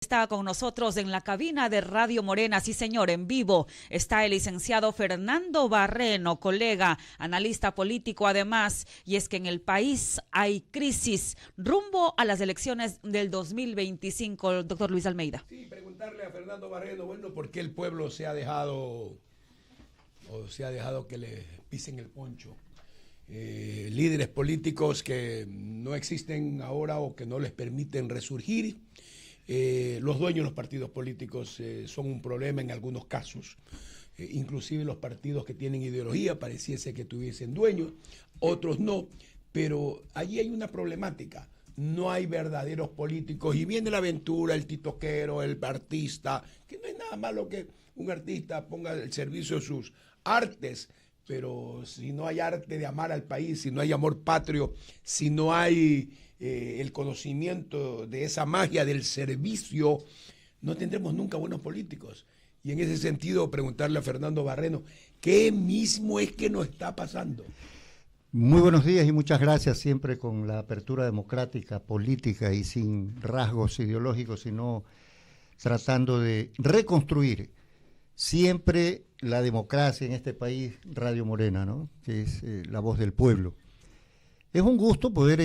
Está con nosotros en la cabina de Radio Morena, sí señor, en vivo, está el licenciado Fernando Barreno, colega, analista político además, y es que en el país hay crisis rumbo a las elecciones del 2025, doctor Luis Almeida. Sí, preguntarle a Fernando Barreno, bueno, ¿por qué el pueblo se ha dejado que le pisen el poncho? Líderes políticos que no existen ahora o que no les permiten resurgir. Los dueños de los partidos políticos son un problema en algunos casos. Inclusive los partidos que tienen ideología pareciese que tuviesen dueños, otros no, pero allí hay una problemática. No hay verdaderos políticos y viene la aventura, el titoquero, el artista, que no es nada malo que un artista ponga al servicio de sus artes, pero si no hay arte de amar al país, si no hay amor patrio, si no hay el conocimiento de esa magia del servicio, no tendremos nunca buenos políticos. Y en ese sentido, preguntarle a Fernando Barreno, ¿qué mismo es que nos está pasando? Muy buenos días y muchas gracias, siempre con la apertura democrática, política y sin rasgos ideológicos, sino tratando de reconstruir siempre la democracia en este país, Radio Morena, ¿no? Que es la voz del pueblo. Es un gusto poder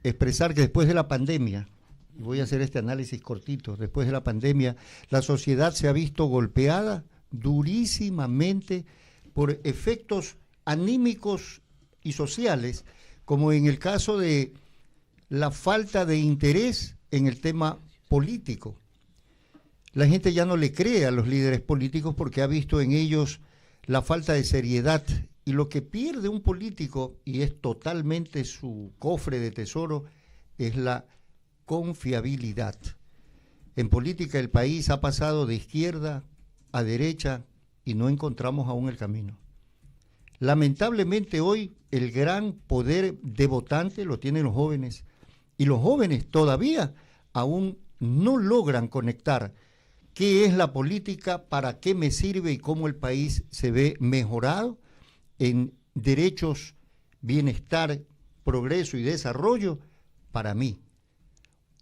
expresar que después de la pandemia, voy a hacer este análisis cortito, después de la pandemia, la sociedad se ha visto golpeada durísimamente por efectos anímicos y sociales, como en el caso de la falta de interés en el tema político. La gente ya no le cree a los líderes políticos porque ha visto en ellos la falta de seriedad. Y lo que pierde un político, y es totalmente su cofre de tesoro, es la confiabilidad. En política el país ha pasado de izquierda a derecha y no encontramos aún el camino. Lamentablemente hoy el gran poder de votante lo tienen los jóvenes, y los jóvenes todavía aún no logran conectar qué es la política, para qué me sirve y cómo el país se ve mejorado en derechos, bienestar, progreso y desarrollo para mí.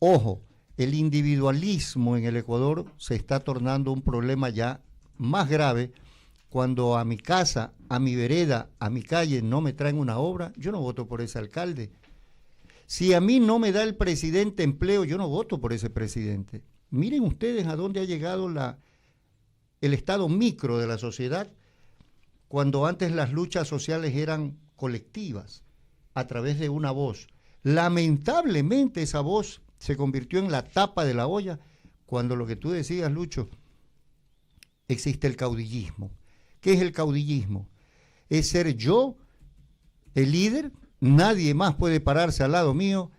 Ojo, el individualismo en el Ecuador se está tornando un problema ya más grave. Cuando a mi casa, a mi vereda, a mi calle no me traen una obra, yo no voto por ese alcalde. Si a mí no me da el presidente empleo, yo no voto por ese presidente. Miren ustedes a dónde ha llegado el estado micro de la sociedad, cuando antes las luchas sociales eran colectivas, a través de una voz. Lamentablemente esa voz se convirtió en la tapa de la olla, cuando lo que tú decías, Lucho, existe el caudillismo. ¿Qué es el caudillismo? Es ser yo el líder, nadie más puede pararse al lado mío,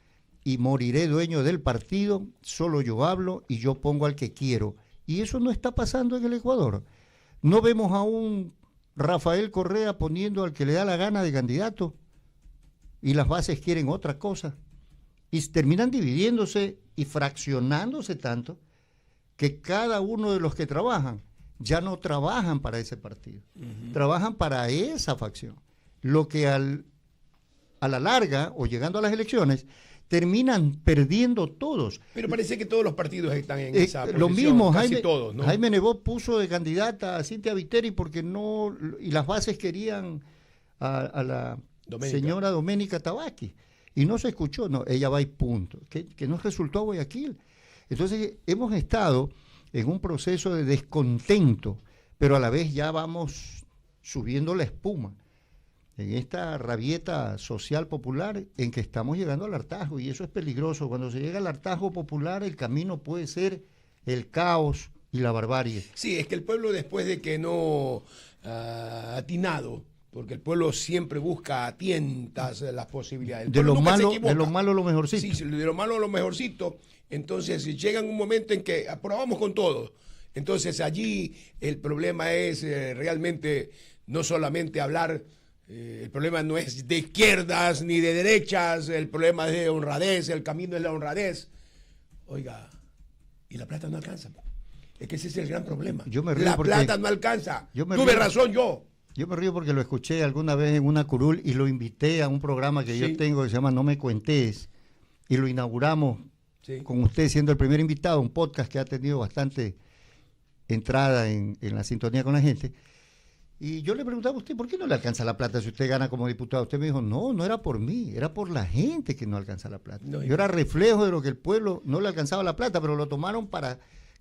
y moriré dueño del partido, solo yo hablo y yo pongo al que quiero. Y eso no está pasando en el Ecuador. No vemos a un Rafael Correa poniendo al que le da la gana de candidato, y las bases quieren otra cosa. Y terminan dividiéndose y fraccionándose tanto que cada uno de los que trabajan ya no trabajan para ese partido, trabajan para esa facción. Lo que a la larga, o llegando a las elecciones, terminan perdiendo todos. Pero parece que todos los partidos están en esa posición, lo mismo, casi todos, ¿no? Jaime Nebot puso de candidata a Cintia Viteri porque no, y las bases querían a la señora Doménica Tabaqui, y no se escuchó, no, ella va y punto, que no resultó a Guayaquil. Entonces hemos estado en un proceso de descontento, pero a la vez ya vamos subiendo la espuma en esta rabieta social popular en que estamos llegando al hartazgo, y eso es peligroso. Cuando se llega al hartazgo popular, el camino puede ser el caos y la barbarie. Sí, es que el pueblo, después de que no ha atinado, porque el pueblo siempre busca a tientas las posibilidades. De lo malo lo mejorcito. Sí, de lo malo lo mejorcito. Entonces llega un momento en que aprobamos con todo. Entonces allí el problema es realmente no solamente hablar. El problema no es de izquierdas ni de derechas, el problema es de honradez, el camino es la honradez. Oiga, y la plata no alcanza. Es que ese es el gran problema. La plata no alcanza. Tuve razón yo. Yo me río porque lo escuché alguna vez en una curul y lo invité a un programa que yo tengo que se llama No Me Cuentes, y lo inauguramos Sí. con usted siendo el primer invitado, un podcast que ha tenido bastante entrada en la sintonía con la gente. Y yo le preguntaba a usted, ¿por qué no le alcanza la plata si usted gana como diputado? Usted me dijo, no era por mí, era por la gente que no alcanza la plata. No, yo era reflejo de lo que el pueblo no le alcanzaba la plata, pero lo tomaron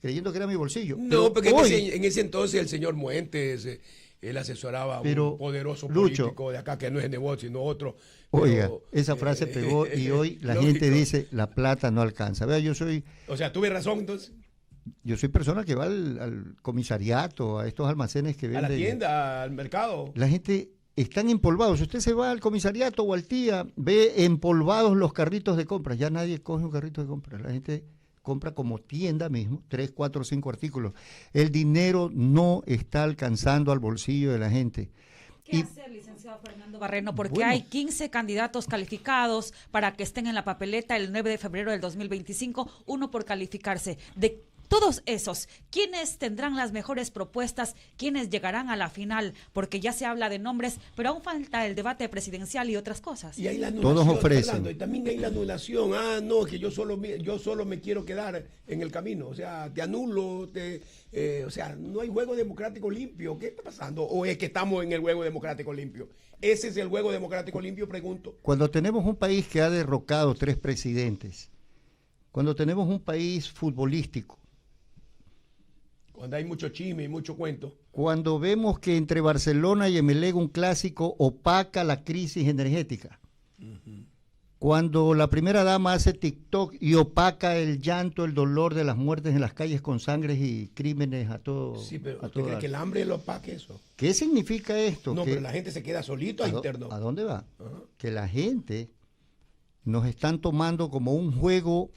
creyendo que era mi bolsillo. No, Pero porque hoy, en ese entonces el señor Muentes, él asesoraba a Pero, un poderoso Lucho, político de acá, que no es Nebot, sino otro. Oiga, Pero, esa frase pegó y hoy la lógico. gente dice, la plata no alcanza. Vea, yo soy tuve razón entonces. persona que va al comisariato, a estos almacenes que A venden. la tienda, al mercado. La gente están empolvados. Si usted se va al comisariato o al TIA, ve empolvados los carritos de compra. Ya nadie coge un carrito de compra. La gente compra como tienda mismo, 3, 4, 5 artículos. El dinero no está alcanzando al bolsillo de la gente. ¿Qué hacer, licenciado Fernando Barreno? Porque Bueno, hay 15 candidatos calificados para que estén en la papeleta el 9 de febrero del 2025, uno por calificarse. De todos esos, ¿quiénes tendrán las mejores propuestas? ¿Quiénes llegarán a la final? Porque ya se habla de nombres, pero aún falta el debate presidencial y otras cosas. Y hay la anulación, todos ofrecen. Fernando, y también hay la anulación. No, que yo solo me quiero quedar en el camino. O sea, te anulo, o sea, no hay juego democrático limpio. ¿Qué está pasando? ¿O es que estamos en el juego democrático limpio? ¿Ese es el juego democrático limpio? Pregunto. Cuando tenemos un país que ha derrocado 3 presidentes, cuando tenemos un país futbolístico, Cuando hay mucho chisme y mucho cuento. cuando vemos que entre Barcelona y Emelec un clásico opaca la crisis energética, cuando la primera dama hace TikTok y opaca el llanto, el dolor de las muertes en las calles con sangres y crímenes a todo. Sí, pero a ¿usted todo cree dar. que el hambre lo opaque eso? ¿Qué significa esto? No, Que- pero la gente se queda solito interno. ¿A dónde va? Ajá. Que la gente nos están tomando como un juego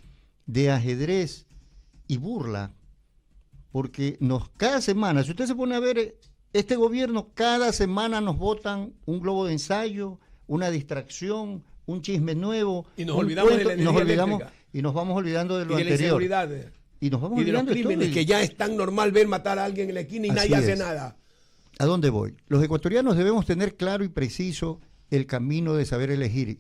de ajedrez y burla, porque cada semana, si usted se pone a ver, este gobierno cada semana nos botan un globo de ensayo, una distracción, un chisme nuevo, Y nos un olvidamos de la cuento, y nos energía olvidamos eléctrica. y nos vamos olvidando de Y lo de la anterior. inseguridad. Y nos vamos Y de los olvidando de todo. crímenes, que ya es tan normal ver matar a alguien en la esquina y Así nadie hace es. nada. ¿A dónde voy? Los ecuatorianos debemos tener claro y preciso el camino de saber elegir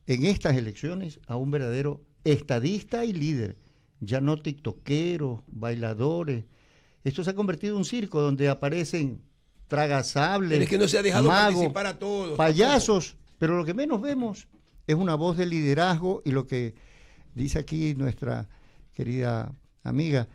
en estas elecciones a un verdadero estadista y líder, ya no tiktokeros, bailadores. Esto se ha convertido en un circo donde aparecen tragasables, Pero es que no se ha dejado magos, participar a todos. payasos, pero lo que menos vemos es una voz de liderazgo y lo que dice aquí nuestra querida amiga,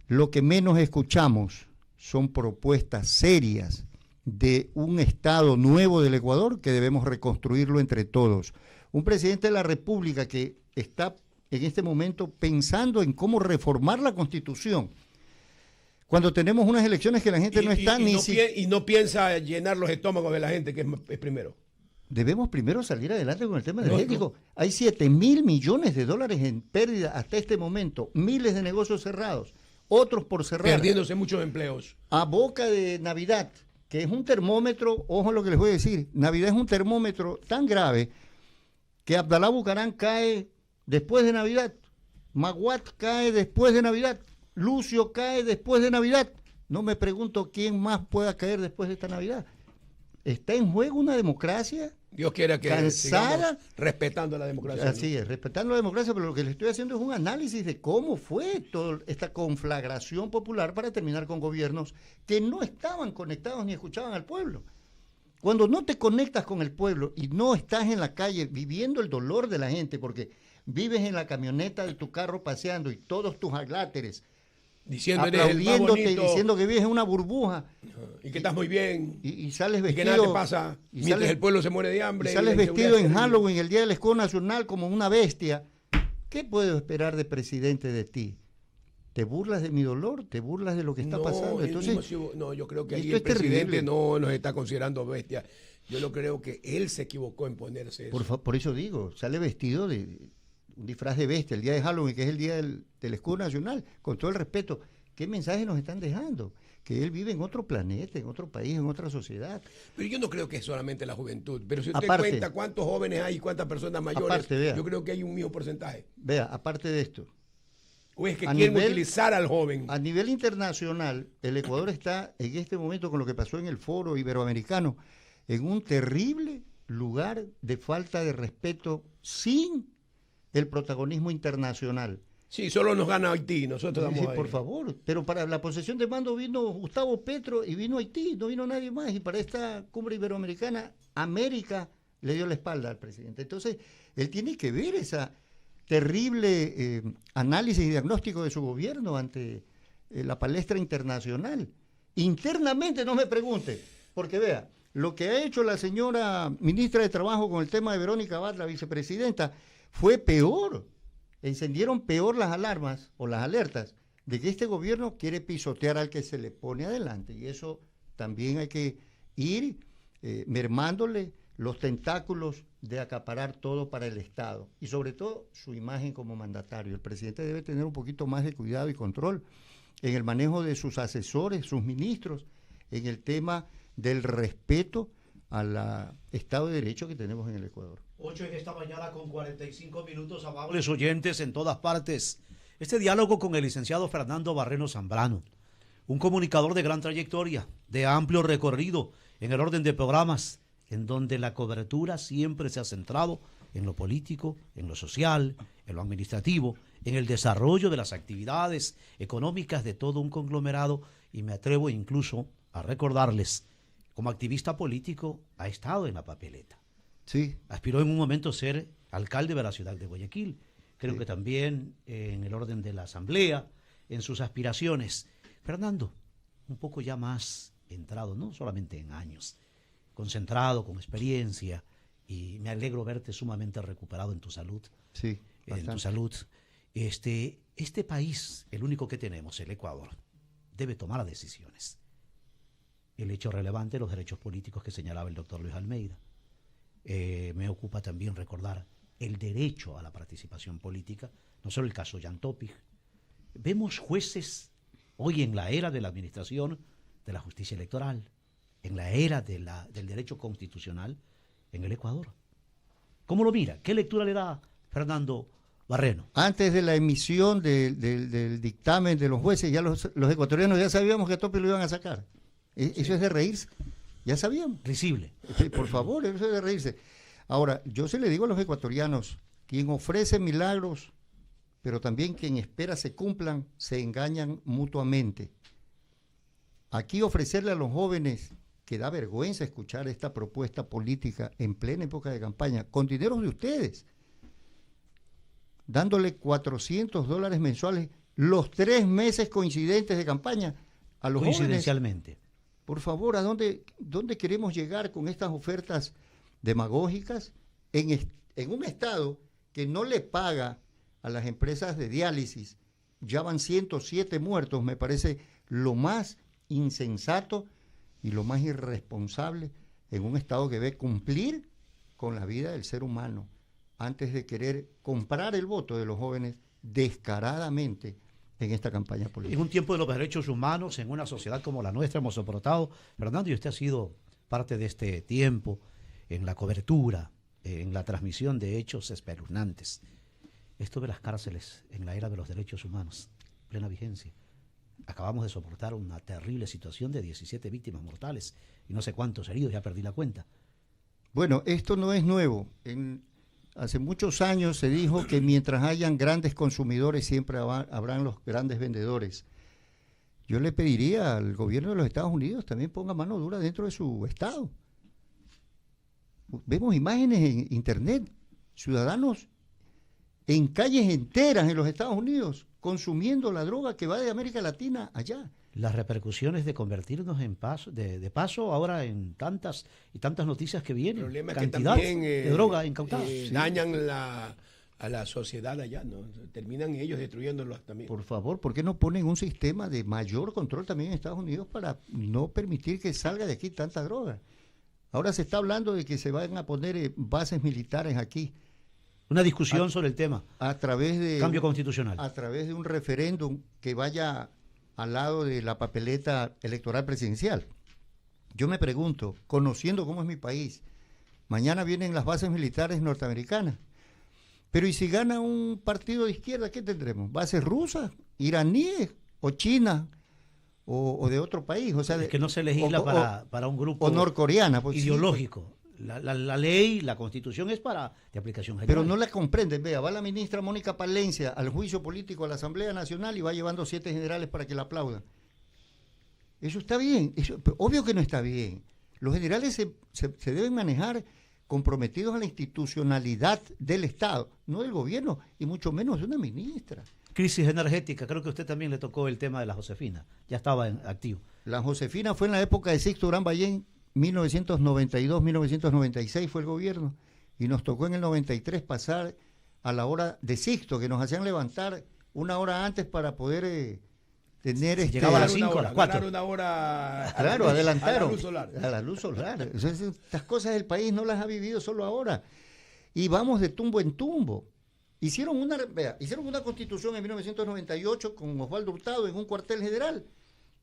lo que menos escuchamos son propuestas serias de un Estado nuevo del Ecuador que debemos reconstruirlo entre todos. Un presidente de la República que está en este momento pensando en cómo reformar la Constitución, cuando tenemos unas elecciones que la gente no está ni y no piensa llenar los estómagos de la gente, que es primero. Debemos primero salir adelante con el tema Lógico. energético. Hay 7.000 millones de dólares en pérdida hasta este momento, miles de negocios cerrados, otros por cerrar. Perdiéndose muchos empleos. A boca de Navidad, que es un termómetro, ojo lo que les voy a decir, Navidad es un termómetro tan grave que Abdalá Bucarán cae después de Navidad, Maguat cae después de Navidad, Lucio cae después de Navidad. No me pregunto quién más pueda caer después de esta Navidad. ¿Está en juego una democracia? Dios quiera que ¿Cansada? sigamos respetando la democracia. Así es, respetando la democracia, pero lo que le estoy haciendo es un análisis de cómo fue toda esta conflagración popular para terminar con gobiernos que no estaban conectados ni escuchaban al pueblo. Cuando no te conectas con el pueblo y no estás en la calle viviendo el dolor de la gente, porque vives en la camioneta de tu carro paseando y todos tus agláteres Diciendo eres el más aplaudiéndote y bonito diciendo que vives en una burbuja y que estás muy bien y sales y vestido... que nada te pasa y mientras sales- el pueblo se muere de hambre. y y sales la inseguridad vestido en terrible. Halloween, el día del escudo nacional, como una bestia. ¿Qué puedo esperar de presidente de ti? ¿Te burlas de mi dolor? ¿Te burlas de lo que está pasando? él Entonces, mismo no, yo creo que ahí esto el es terrible. presidente no nos está considerando bestia. Yo lo creo que él se equivocó en ponerse eso. por eso digo, sale vestido de un disfraz de bestia el día de Halloween, que es el día del escudo nacional, con todo el respeto. ¿Qué mensaje nos están dejando? Que él vive en otro planeta, en otro país, en otra sociedad. Pero yo no creo que es solamente la juventud. Pero si usted Aparte- cuenta cuántos jóvenes hay y cuántas personas mayores, Aparte, vea. yo creo que hay un mismo porcentaje. Vea, aparte de esto, O es que A quieren nivel- utilizar al joven. a nivel internacional, el Ecuador está en este momento con lo que pasó en el foro iberoamericano, en un terrible lugar de falta de respeto sin el protagonismo internacional. Sí, solo nos gana Haití, nosotros damos Sí, ahí. por favor, pero para la posesión de mando vino Gustavo Petro y vino Haití, no vino nadie más, y para esta cumbre iberoamericana, América le dio la espalda al presidente. Entonces, él tiene que ver esa terrible análisis y diagnóstico de su gobierno ante la palestra internacional. Internamente no me pregunte, porque vea, lo que ha hecho la señora ministra de Trabajo con el tema de Verónica Abad, la vicepresidenta, fue peor. Encendieron peor las alarmas o las alertas de que este gobierno quiere pisotear al que se le pone adelante. Y eso también hay que ir mermándole los tentáculos de acaparar todo para el Estado. Y sobre todo su imagen como mandatario. El presidente debe tener un poquito más de cuidado y control en el manejo de sus asesores, sus ministros, en el tema del respeto al Estado de Derecho que tenemos en el Ecuador. 8 en esta mañana con 45 minutos, amables oyentes en todas partes. Este diálogo con el licenciado Fernando Barreno Zambrano, un comunicador de gran trayectoria, de amplio recorrido en el orden de programas, en donde la cobertura siempre se ha centrado en lo político, en lo social, en lo administrativo, en el desarrollo de las actividades económicas de todo un conglomerado, y me atrevo incluso a recordarles, como activista político ha estado en la papeleta. Sí. Aspiró en un momento a ser alcalde de la ciudad de Guayaquil. Creo Sí. que también en el orden de la asamblea, en sus aspiraciones. Fernando, un poco ya más entrado, no solamente en años, concentrado, con experiencia, y me alegro verte sumamente recuperado en tu salud. Sí, En tu bastante. salud. Este país, el único que tenemos, el Ecuador, debe tomar decisiones. El hecho relevante, los derechos políticos que señalaba el doctor Luis Almeida. Me ocupa también recordar el derecho a la participación política, no solo el caso Jan Topic. Vemos jueces hoy en la era de la administración de la justicia electoral, en la era del derecho constitucional en el Ecuador. ¿Cómo lo mira? ¿Qué lectura le da Fernando Barreno? Antes de la emisión del dictamen de los jueces, ya los ecuatorianos ya sabíamos que a Topi lo iban a sacar. Eso es de reírse. Ya sabíamos. Risible. Por favor, eso es de reírse. Ahora, yo se le digo a los ecuatorianos, quien ofrece milagros, pero también quien espera se cumplan, se engañan mutuamente. Aquí ofrecerle a los jóvenes, que da vergüenza escuchar esta propuesta política en plena época de campaña, con dineros de ustedes, dándole $400 mensuales los 3 meses coincidentes de campaña a los jóvenes. Coincidencialmente. Por favor, ¿a dónde queremos llegar con estas ofertas demagógicas en un Estado que no le paga a las empresas de diálisis? Ya van 107 muertos, me parece lo más insensato y lo más irresponsable en un Estado que debe cumplir con la vida del ser humano antes de querer comprar el voto de los jóvenes descaradamente en esta campaña política. En un tiempo de los derechos humanos, en una sociedad como la nuestra, hemos soportado, Fernando, y usted ha sido parte de este tiempo en la cobertura, en la transmisión de hechos espeluznantes. Esto de las cárceles en la era de los derechos humanos, plena vigencia. Acabamos de soportar una terrible situación de 17 víctimas mortales y no sé cuántos heridos, ya perdí la cuenta. Bueno, esto no es nuevo. Hace muchos años se dijo que mientras hayan grandes consumidores siempre habrán los grandes vendedores. Yo le pediría al gobierno de los Estados Unidos también ponga mano dura dentro de su estado. Vemos imágenes en internet, ciudadanos en calles enteras en los Estados Unidos consumiendo la droga que va de América Latina allá. Las repercusiones de convertirnos en paso, de paso ahora en tantas y tantas noticias que vienen. El problema es cantidad que también de droga incautada. dañan a la sociedad allá, ¿no? Terminan ellos destruyéndolos también. Por favor, ¿por qué no ponen un sistema de mayor control también en Estados Unidos para no permitir que salga de aquí tanta droga? Ahora se está hablando de que se van a poner bases militares aquí. Una discusión sobre el tema. A través de Cambio constitucional. A través de un referéndum que vaya al lado de la papeleta electoral presidencial. Yo me pregunto, conociendo cómo es mi país, mañana vienen las bases militares norteamericanas, pero ¿y si gana un partido de izquierda, qué tendremos? ¿Bases rusas, iraníes o chinas o de otro país? O sea, Es que no se legisla para un grupo o norcoreana, pues, ideológico. La ley, la Constitución es de aplicación general. Pero no la comprenden. Vea, va la ministra Mónica Palencia al juicio político a la Asamblea Nacional y va llevando 7 generales para que la aplaudan. Eso está bien. Obvio que no está bien. Los generales se deben manejar comprometidos a la institucionalidad del Estado, no del gobierno, y mucho menos de una ministra. Crisis energética, creo que a usted también le tocó el tema de la Josefina. Ya estaba activo. La Josefina fue en la época de Sixto Durán Ballén, 1992-1996 fue el gobierno, y nos tocó en el 93 pasar a la hora de Sixto, que nos hacían levantar 1 hora antes para poder tener... Llegaba a las 5, a las 4. Ganar 1 hora... Claro, adelantaron. A la luz solar. A la luz solar. Estas cosas del país no las ha vivido solo ahora. Y vamos de tumbo en tumbo. Hicieron una constitución en 1998 con Osvaldo Hurtado en un cuartel general,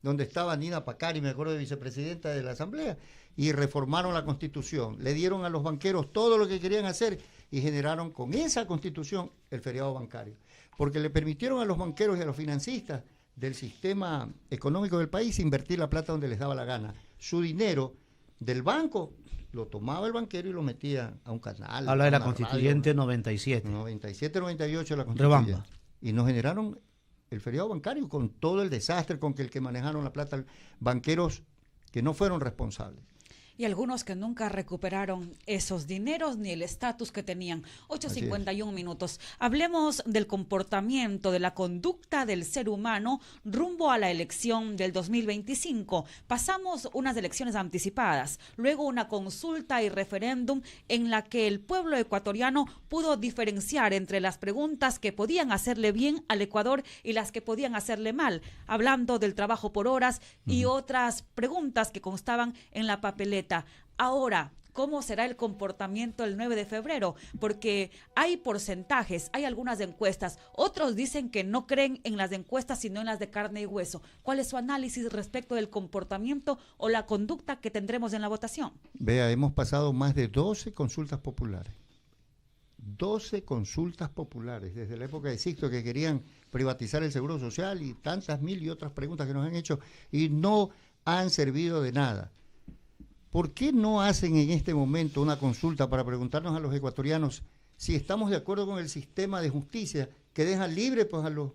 donde estaba Nina Pacari, me acuerdo, de vicepresidenta de la Asamblea, y reformaron la Constitución. Le dieron a los banqueros todo lo que querían hacer y generaron con esa Constitución el feriado bancario. Porque le permitieron a los banqueros y a los financistas del sistema económico del país invertir la plata donde les daba la gana. Su dinero del banco lo tomaba el banquero y lo metía a un canal. Habla de la Constituyente radio, 97. 97-98 la Constituyente. Rebamba. Y nos generaron el feriado bancario con todo el desastre con que manejaron la plata banqueros que no fueron responsables. Y algunos que nunca recuperaron esos dineros ni el estatus que tenían. 8:51 minutos. Hablemos del comportamiento, de la conducta del ser humano rumbo a la elección del 2025. Pasamos unas elecciones anticipadas, luego una consulta y referéndum en la que el pueblo ecuatoriano pudo diferenciar entre las preguntas que podían hacerle bien al Ecuador y las que podían hacerle mal, hablando del trabajo por horas y otras preguntas que constaban en la papeleta. Ahora, ¿cómo será el comportamiento el 9 de febrero? Porque hay porcentajes, hay algunas encuestas. Otros dicen que no creen en las encuestas, sino en las de carne y hueso. ¿Cuál es su análisis respecto del comportamiento o la conducta que tendremos en la votación? Vea, hemos pasado más de 12 consultas populares. 12 consultas populares, desde la época de Sixto, que querían privatizar el Seguro Social y tantas mil y otras preguntas que nos han hecho y no han servido de nada. ¿Por qué no hacen en este momento una consulta para preguntarnos a los ecuatorianos si estamos de acuerdo con el sistema de justicia que deja libre pues, a los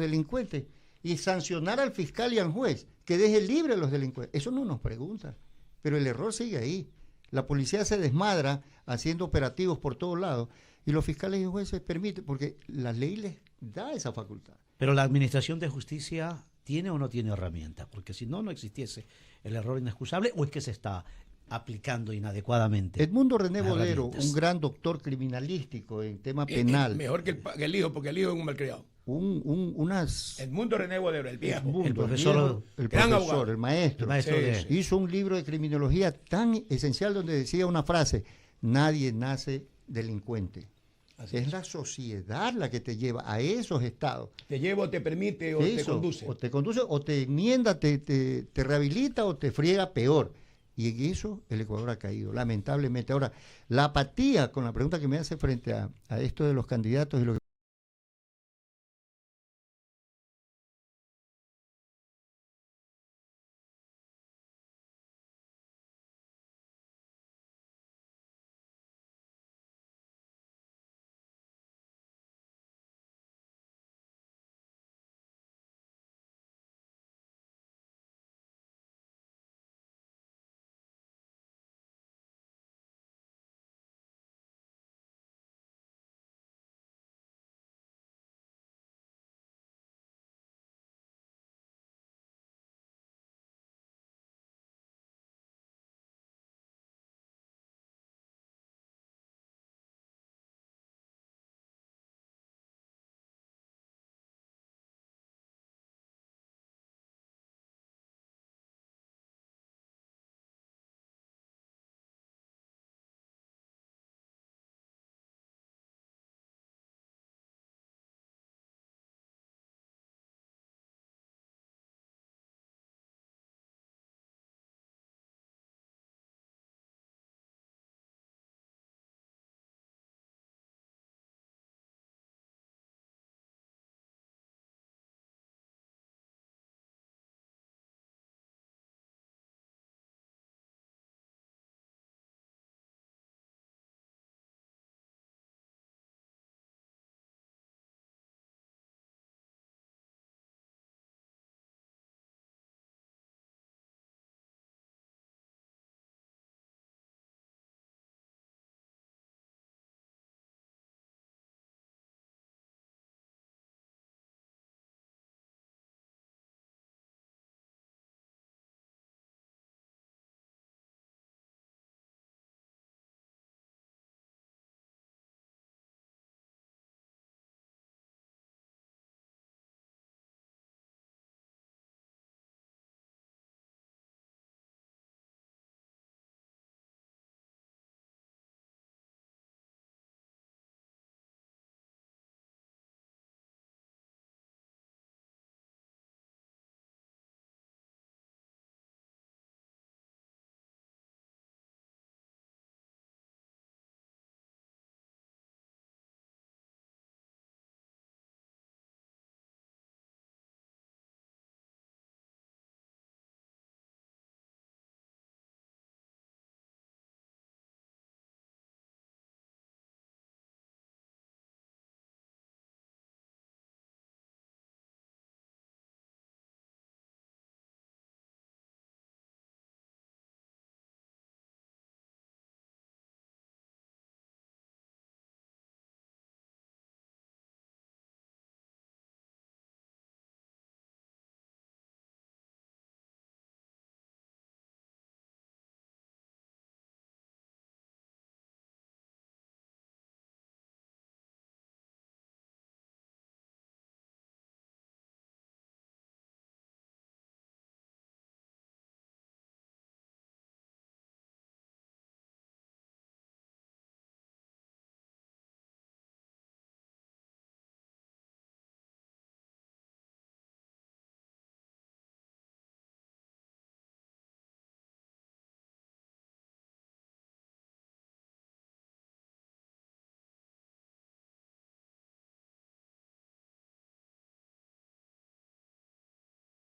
delincuentes y sancionar al fiscal y al juez que deje libre a los delincuentes? Eso no nos pregunta, pero el error sigue ahí. La policía se desmadra haciendo operativos por todos lados y los fiscales y jueces permiten, porque la ley les da esa facultad. Pero la Administración de Justicia ¿tiene o no tiene herramientas? Porque si no, no existiese el error inexcusable, o es que se está aplicando inadecuadamente. Edmundo René Bodero, un gran doctor criminalístico en tema penal. Mejor que el hijo, porque el hijo es un malcriado. Edmundo René Bodero, el viejo. El profesor, el maestro. Hizo un libro de criminología tan esencial donde decía una frase: nadie nace delincuente. Es la sociedad la que te lleva a esos estados. Te lleva o te permite o te conduce. O te conduce o te enmienda, te rehabilita o te friega peor. Y en eso el Ecuador ha caído, lamentablemente. Ahora, la apatía con la pregunta que me hace frente a esto de los candidatos y lo que